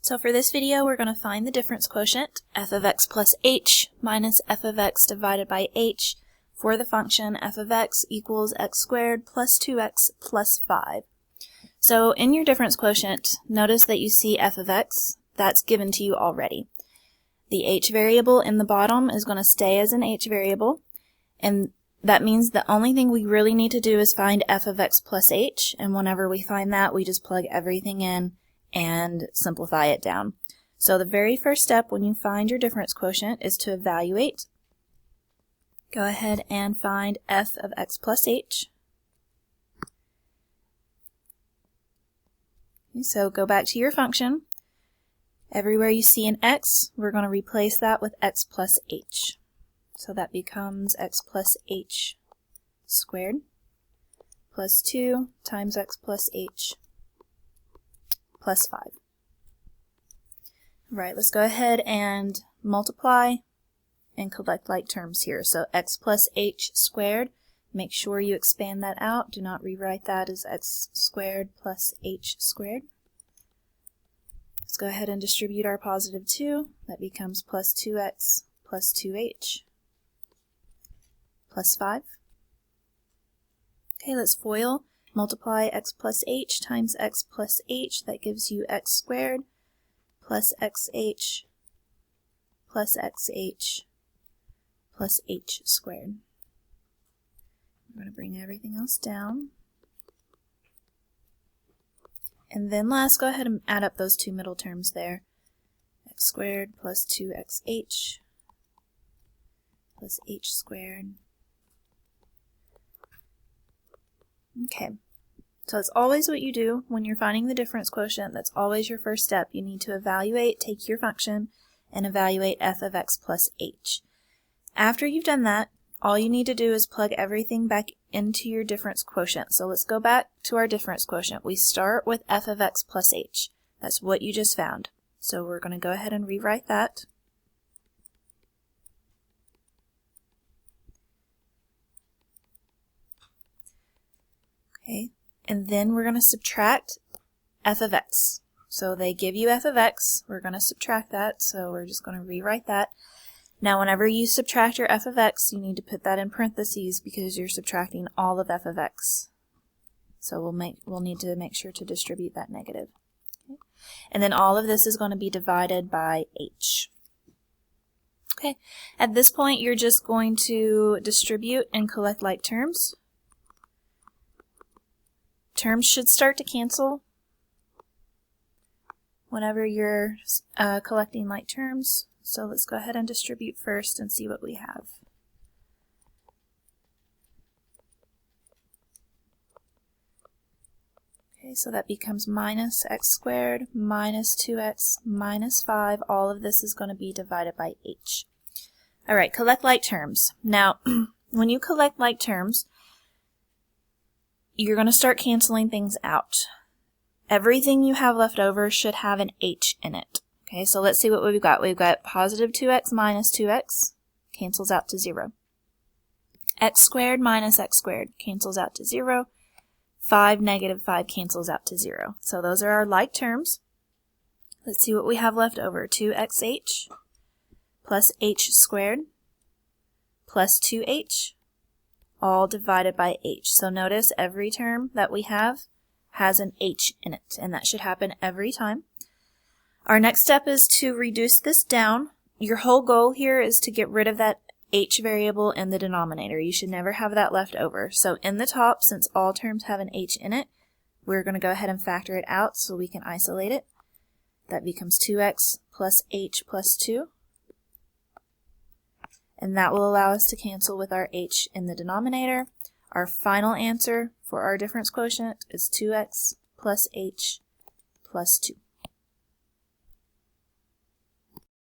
So for this video, we're going to find the difference quotient, f of x plus h minus f of x divided by h, for the function f of x equals x squared plus 2x plus 5. So in your difference quotient, notice that you see f of x. That's given to you already. The h variable in the bottom is going to stay as an h variable, and that means the only thing we really need to do is find f of x plus h, and whenever we find that, we just plug everything in and simplify it down. So the very first step when you find your difference quotient is to evaluate. Go ahead and find f of x plus h. Okay, so go back to your function. Everywhere you see an x, we're going to replace that with x plus h. So that becomes x plus h squared plus 2 times x plus h plus 5. Right, let's go ahead and multiply and collect like terms here. So x plus h squared, make sure you expand that out. Do not rewrite that as x squared plus h squared. Let's go ahead and distribute our positive 2. That becomes plus 2x plus 2h plus 5. Okay, let's FOIL. Multiply x plus h times x plus h. That gives you x squared plus xh plus xh plus h squared. I'm going to bring everything else down. And then last, go ahead and add up those two middle terms there. X squared plus 2xh plus h squared. Okay, so it's always what you do when you're finding the difference quotient. That's always your first step. You need to evaluate, take your function, and evaluate f of x plus h. After you've done that, all you need to do is plug everything back into your difference quotient. So let's go back to our difference quotient. We start with f of x plus h. That's what you just found. So we're going to go ahead and rewrite that. Okay, and then we're going to subtract f of x. So they give you f of x, we're going to subtract that, so we're just going to rewrite that. Now whenever you subtract your f of x, you need to put that in parentheses because you're subtracting all of f of x. So we'll need to make sure to distribute that negative. Okay. And then all of this is going to be divided by h. Okay, at this point you're just going to distribute and collect like terms. Terms should start to cancel whenever you're collecting like terms. So let's go ahead and distribute first and see what we have. Okay, so that becomes minus x squared minus 2x minus 5. All of this is going to be divided by h. Alright, collect like terms. Now, when you collect like terms, you're going to start canceling things out. Everything you have left over should have an h in it. Okay, so let's see what we've got. We've got positive 2x minus 2x, cancels out to 0. X squared minus x squared cancels out to 0. 5 negative 5 cancels out to 0. So those are our like terms. Let's see what we have left over. 2xh plus h squared plus 2h, all divided by h. So notice every term that we have has an h in it, and that should happen every time. Our next step is to reduce this down. Your whole goal here is to get rid of that h variable in the denominator. You should never have that left over. So in the top, since all terms have an h in it, we're going to go ahead and factor it out so we can isolate it. That becomes 2x plus h plus 2. And that will allow us to cancel with our h in the denominator. Our final answer for our difference quotient is 2x plus h plus 2.